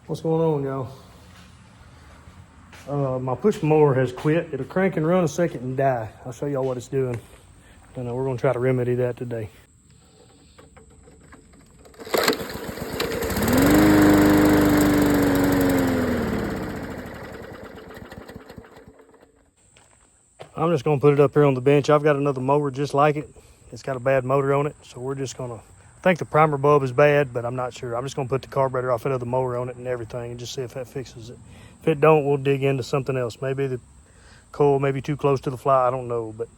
What's going on, y'all? My push mower has quit. It'll crank and run a second and die. I'll show y'all what it's doing. And we're gonna try to remedy that today. I'm just gonna put it up here on the bench. I've got another mower just like it. It's got a bad motor on it, so we're just gonna, I think the primer bulb is bad, but I'm not sure. I'm just gonna put the carburetor off of the mower on it and everything and just see if that fixes it. If it don't, we'll dig into something else. Maybe the coil may be too close to the fly, I don't know, but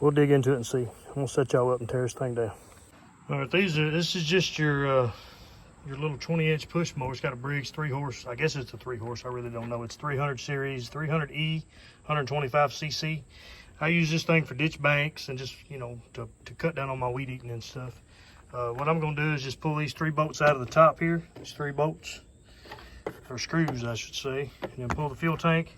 we'll dig into it and see. I'm gonna set y'all up and tear this thing down. All right, this is just your little 20-inch push mower. It's got a Briggs 3-horse. I guess it's a 3-horse. I really don't know. It's 300 series, 300E, 125cc. I use this thing for ditch banks and just, you know, to cut down on my weed eating and stuff. What I'm gonna do is just pull these 3 bolts out of the top here. These 3 bolts, or screws, I should say. And then pull the fuel tank,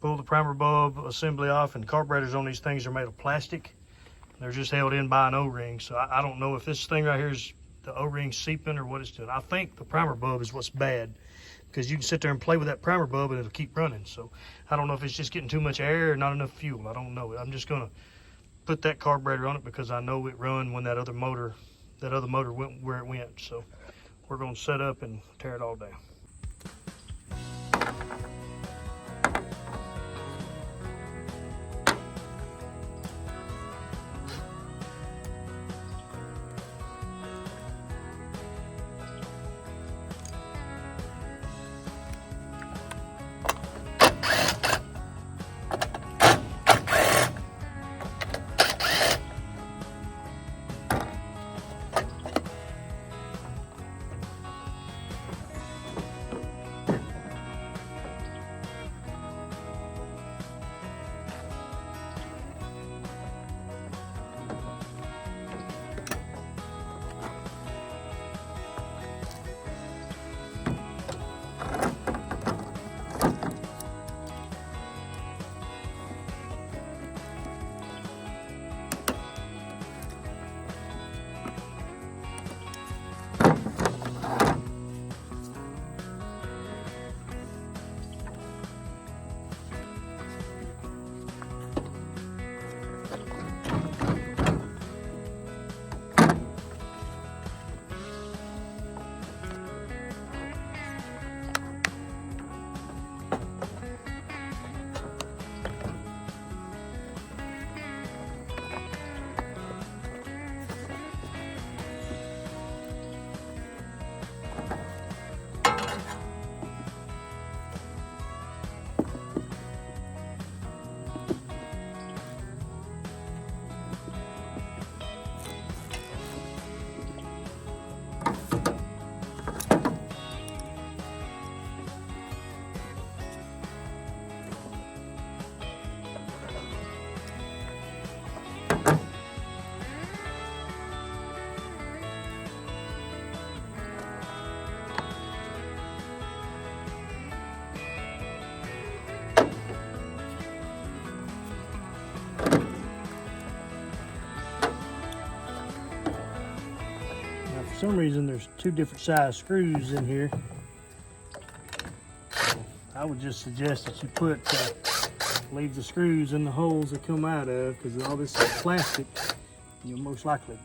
pull the primer bulb assembly off, and carburetors on these things are made of plastic. They're just held in by an O-ring. So I don't know if this thing right here is the O-ring seeping or what it's doing. I think the primer bulb is what's bad, because you can sit there and play with that primer bulb and it'll keep running. So I don't know if it's just getting too much air or not enough fuel. I don't know. I'm just gonna put that carburetor on it because I know it run when that other motor went where it went. So we're gonna set up and tear it all down. For some reason there's 2 different size screws in here. So I would just suggest that you leave the screws in the holes they come out of, because all this is plastic. You'll most likely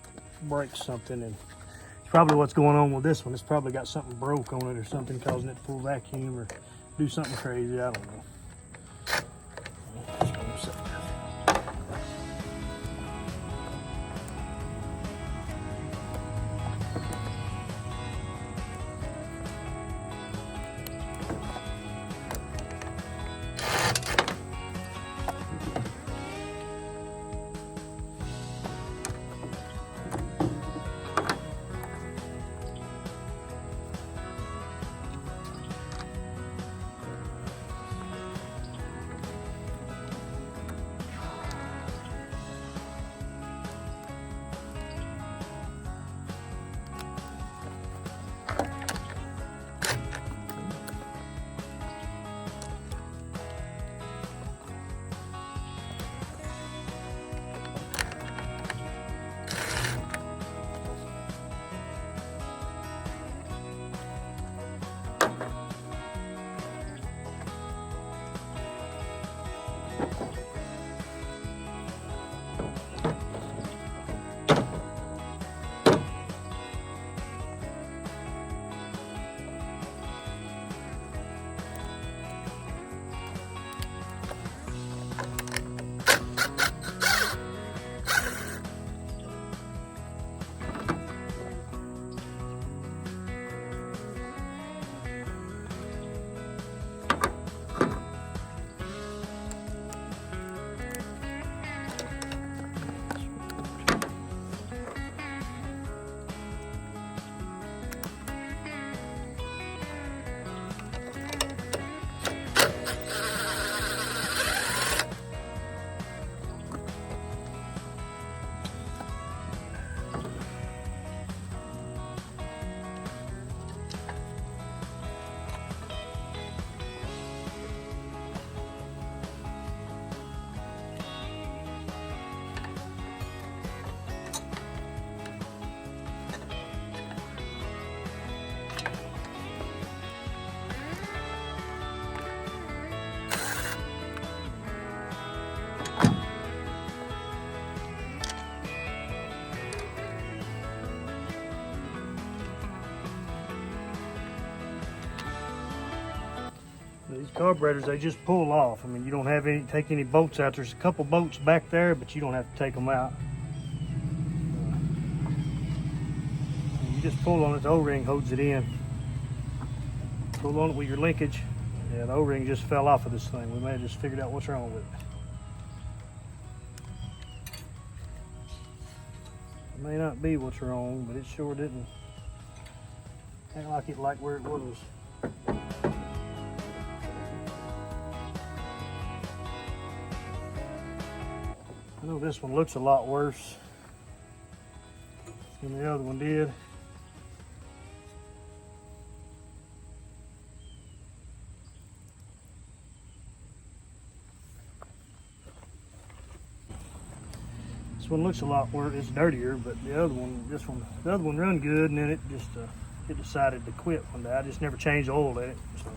break something, and it's probably what's going on with this one. It's probably got something broke on it or something causing it to pull vacuum or do something crazy. I don't know. These carburetors, they just pull off. I mean, you don't have any take any bolts out. There's a couple bolts back there, but you don't have to take them out. You just pull on it. The O-ring holds it in. Pull on it with your linkage. Yeah, the O-ring just fell off of this thing. We may have just figured out what's wrong with it. It may not be what's wrong, but it sure didn't act like it like where it was. I know this one looks a lot worse than the other one did. This one looks a lot worse. It's dirtier, but the other one, the other one run good, and then it just it decided to quit one day. I just never changed the oil in it. So.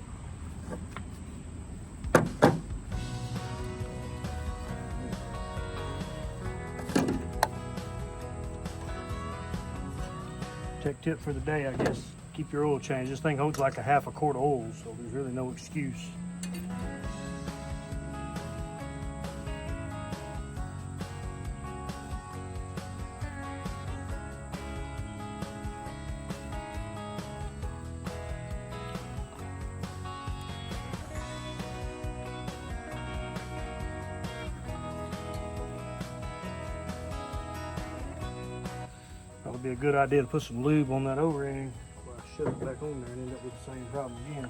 Tech tip for the day, I guess, keep your oil changed. This thing holds like a half a quart of oil, so there's really no excuse. That would be a good idea to put some lube on that O-ring before I shove it back on there and end up with the same problem again.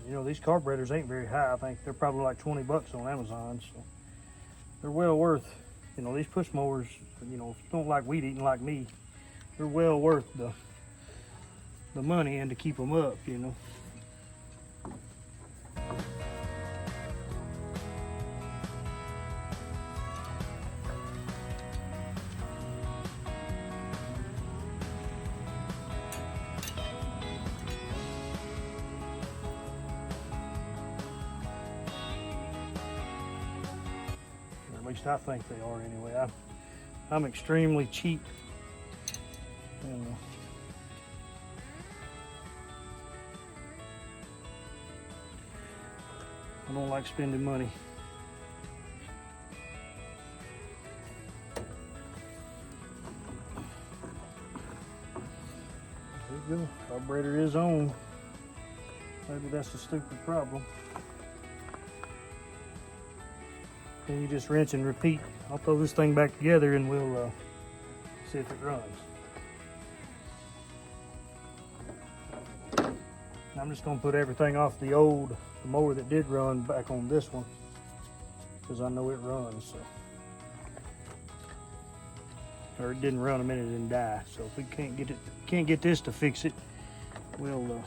You know, these carburetors ain't very high. I think they're probably like 20 bucks on Amazon, so they're well worth, you know, these push mowers, you know, if you don't like weed eating like me, they're well worth the money and to keep them up, you know. At least I think they are anyway. I'm extremely cheap. And, I don't like spending money. There you go. Carburetor is on. Maybe that's a stupid problem. Then you just rinse and repeat. I'll throw this thing back together and we'll see if it runs. I'm just going to put everything off the old mower that did run back on this one because I know it runs. So. Or it didn't run a minute and die. So if we can't get this to fix it, we'll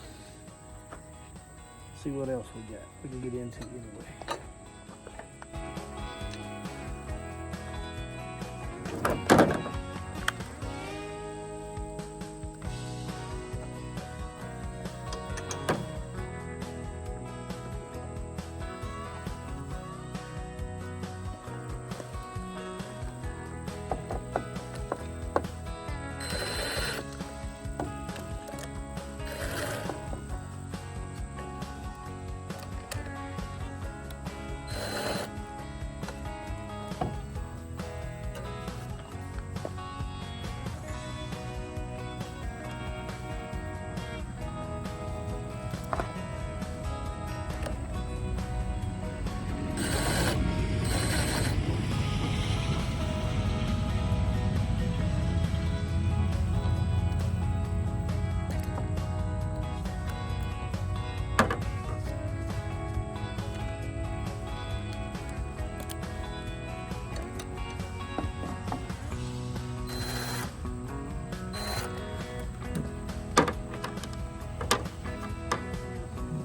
see what else we got. We can get into it anyway.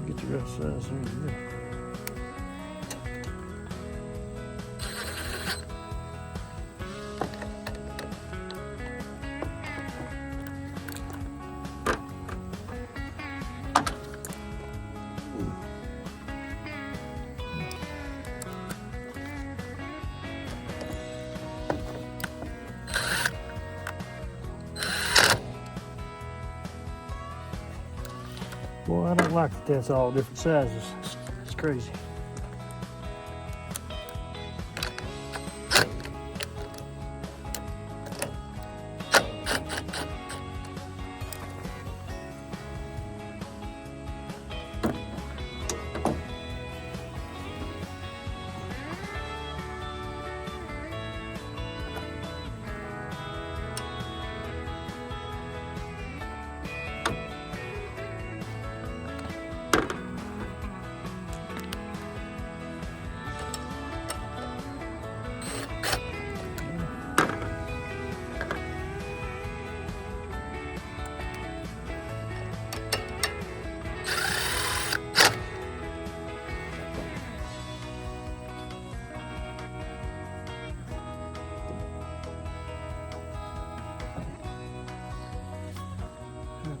Get your size in there. Boy, I don't like that that's all different sizes. It's crazy.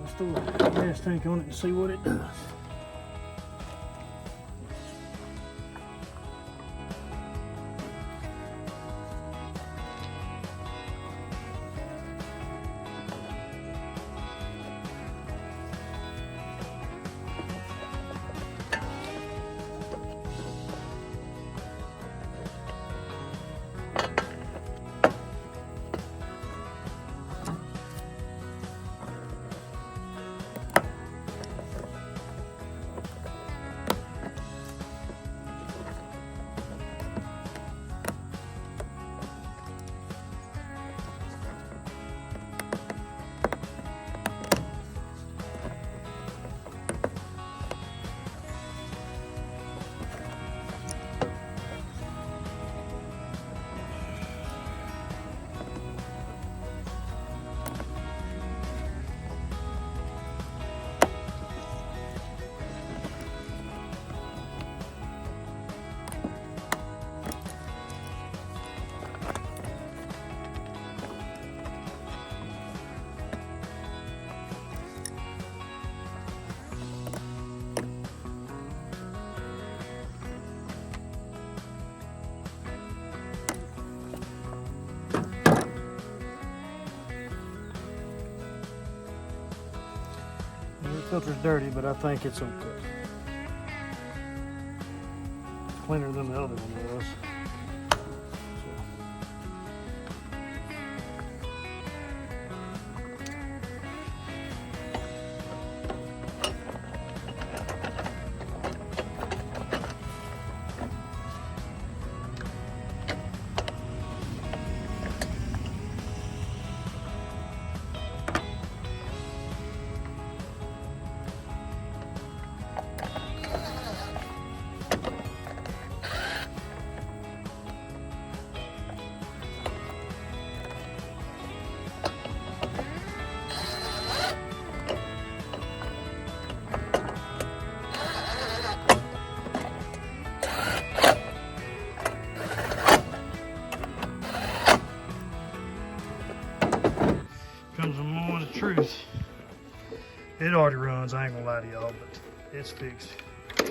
Let's throw a gas tank on it and see what it does. The filter's dirty, but I think it's okay. It's cleaner than the other one was. Comes the moment of truth. It already runs, I ain't gonna lie to y'all, but it's fixed. So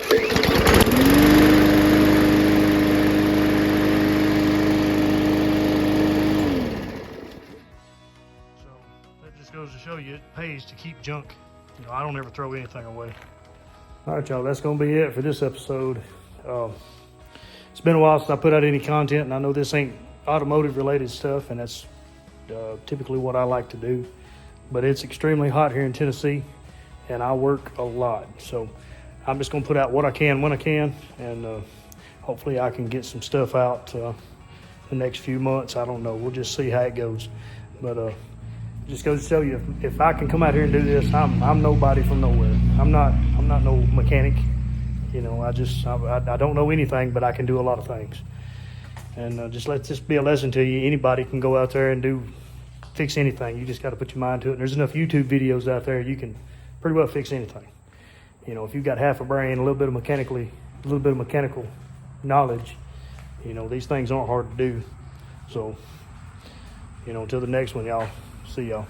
that just goes to show you it pays to keep junk. You know, I don't ever throw anything away. All right, y'all, that's gonna be it for this episode. It's been a while since I put out any content, and I know this ain't automotive related stuff, and that's typically what I like to do, but it's extremely hot here in Tennessee and I work a lot, so I'm just gonna put out what I can when I can, and hopefully I can get some stuff out the next few months. I don't know, we'll just see how it goes, but just goes to show you, if I can come out here and do this, I'm nobody from nowhere. I'm not no mechanic, you know. I don't know anything, but I can do a lot of things. And just let this be a lesson to you. Anybody can go out there and fix anything. You just got to put your mind to it. And there's enough YouTube videos out there, you can pretty well fix anything. You know, if you've got half a brain, a little bit of mechanical knowledge, you know, these things aren't hard to do. So, you know, until the next one, y'all. See y'all.